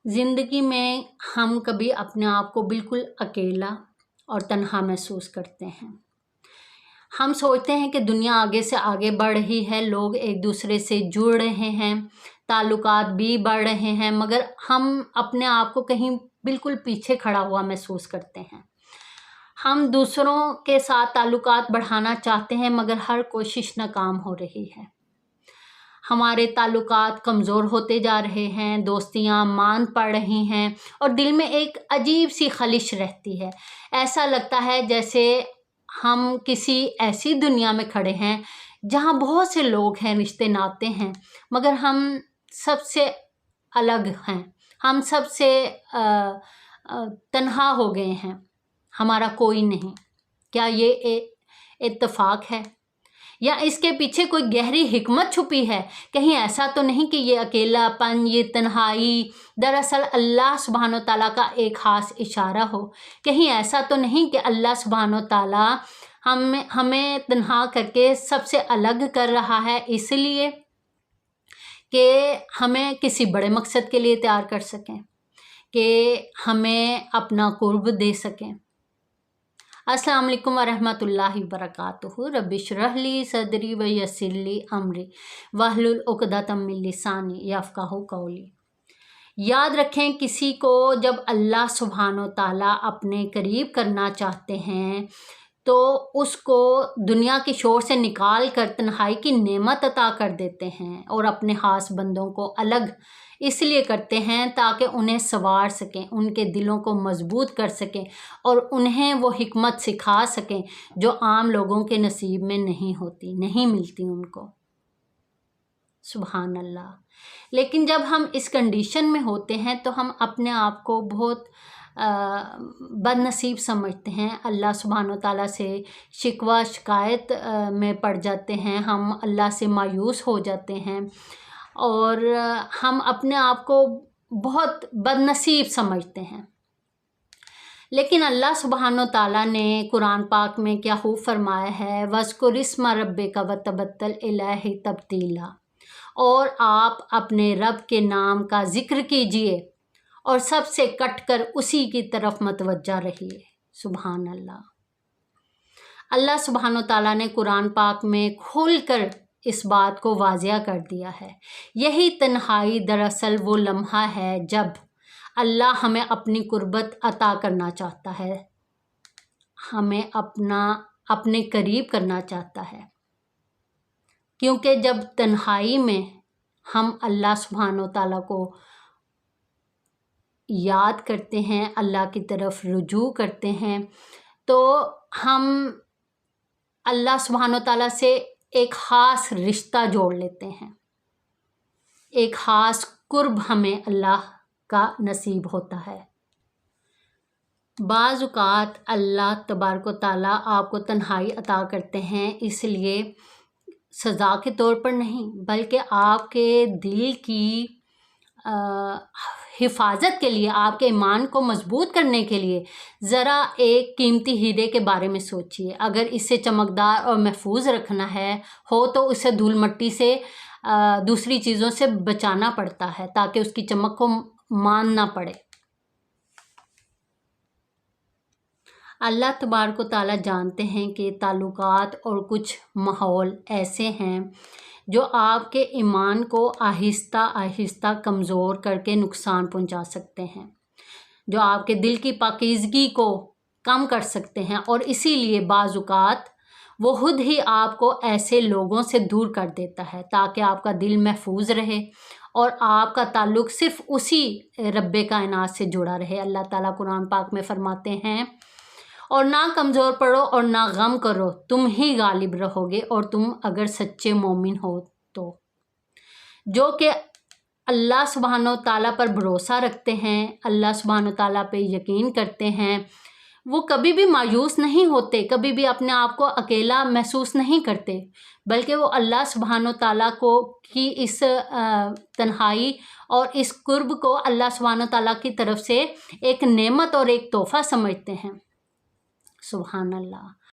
ज़िंदगी में हम कभी अपने आप को बिल्कुल अकेला और तन्हा महसूस करते हैं। हम सोचते हैं कि दुनिया आगे से आगे बढ़ रही है, लोग एक दूसरे से जुड़ रहे हैं, ताल्लुकात भी बढ़ रहे हैं, मगर हम अपने आप को कहीं बिल्कुल पीछे खड़ा हुआ महसूस करते हैं। हम दूसरों के साथ ताल्लुकात बढ़ाना चाहते हैं, मगर हर कोशिश नाकाम हो रही है। हमारे ताल्लुकात कमज़ोर होते जा रहे हैं, दोस्तियाँ मान पड़ रही हैं और दिल में एक अजीब सी खलिश रहती है। ऐसा लगता है जैसे हम किसी ऐसी दुनिया में खड़े हैं जहाँ बहुत से लोग हैं, रिश्ते नाते हैं, मगर हम सबसे अलग हैं, हम सबसे तन्हा हो गए हैं, हमारा कोई नहीं। क्या ये इत्तेफाक है या इसके पीछे कोई गहरी हिकमत छुपी है? कहीं ऐसा तो नहीं कि ये अकेलापन, ये तन्हाई दरअसल अल्लाह सुब्हानो तआला का एक ख़ास इशारा हो? कहीं ऐसा तो नहीं कि अल्लाह सुब्हानो तआला हमें तन्हा करके सबसे अलग कर रहा है, इसलिए कि हमें किसी बड़े मकसद के लिए तैयार कर सकें, कि हमें अपना कुर्ब दे सकें। अस्सलाम वालेकुम वरहमतुल्लाहि वबरकातुहू। रब्बि इश्रह ली सदरी व यस्सिर ली अमरी वहलुल उक़दतम मिन लिसानी यफ़क़हू क़ौली। याद रखें, किसी को जब अल्लाह सुब्हानो तआला अपने करीब करना चाहते हैं तो उसको दुनिया के शोर से निकाल कर तन्हाई की नेमत अता कर देते हैं और अपने ख़ास बंदों को अलग इसलिए करते हैं ताकि उन्हें संवार सकें, उनके दिलों को मजबूत कर सकें और उन्हें वो हिकमत सिखा सकें जो आम लोगों के नसीब में नहीं होती, नहीं मिलती उनको। सुभान अल्लाह। लेकिन जब हम इस कंडीशन में होते हैं तो हम अपने आप को बहुत बदनसीब समझते हैं, अल्लाह सुब्हानो तआला से शिकवा शिकायत में पड़ जाते हैं, हम अल्लाह से मायूस हो जाते हैं और हम अपने आप को बहुत बदनसीब समझते हैं। लेकिन अल्लाह सुब्हानो तआला ने कुरान पाक में क्या खूब फरमाया है, वज़्कुर इस्मा रब्बिका वतबत्तल इलैहि तब्तीला, और आप अपने रब के नाम का जिक्र कीजिए और सबसे कट कर उसी की तरफ मतवज्जा रहिए। सुभान अल्लाह। अल्लाह सुब्हानो तआला ने कुरान पाक में खुल कर इस बात को वाज़िया कर दिया है। यही तन्हाई दरअसल वो लम्हा है जब अल्लाह हमें अपनी कुर्बत अता करना चाहता है, हमें अपने करीब करना चाहता है, क्योंकि जब तन्हाई में हम अल्लाह सुब्हानो तआला को याद करते हैं, अल्लाह की तरफ रुजू करते हैं, तो हम अल्लाह सुब्हानो तआला से एक ख़ास रिश्ता जोड़ लेते हैं, एक ख़ास कुर्ब हमें अल्लाह का नसीब होता है। बाज़ औक़ात अल्लाह तबारक व तआला आपको तन्हाई अता करते हैं इसलिए सज़ा के तौर पर नहीं, बल्कि आपके दिल की हिफाजत के लिए, आपके ईमान को मजबूत करने के लिए। ज़रा एक कीमती हीरे के बारे में सोचिए, अगर इसे चमकदार और महफूज रखना हो तो उसे धूल मट्टी से दूसरी चीज़ों से बचाना पड़ता है ताकि उसकी चमक को मानना पड़े। अल्लाह तबारक व तआला जानते हैं कि ताल्लुकात और कुछ माहौल ऐसे हैं जो आपके ईमान को आहिस्ता आहिस्ता कमज़ोर करके नुकसान पहुंचा सकते हैं, जो आपके दिल की पाकीज़गी को कम कर सकते हैं, और इसीलिए बाज़ औक़ात वो खुद ही आपको ऐसे लोगों से दूर कर देता है ताकि आपका दिल महफूज रहे और आपका ताल्लुक़ सिर्फ़ उसी रब्बे कायनात से जुड़ा रहे। अल्लाह ताला कुरान पाक में फरमाते हैं, और ना कमज़ोर पड़ो और ना गम करो, तुम ही गालिब रहोगे और तुम अगर सच्चे मोमिन हो तो। जो कि अल्लाह सुब्हानो तआला पर भरोसा रखते हैं, अल्लाह सुब्हानो तआला पे यकीन करते हैं, वो कभी भी मायूस नहीं होते, कभी भी अपने आप को अकेला महसूस नहीं करते, बल्कि वो अल्लाह सुब्हानो तआला की इस तन्हाई और इस कुर्ब को अल्लाह सुब्हानो तआला की तरफ से एक नेमत और एक तोहफ़ा समझते हैं। सुभान अल्लाह।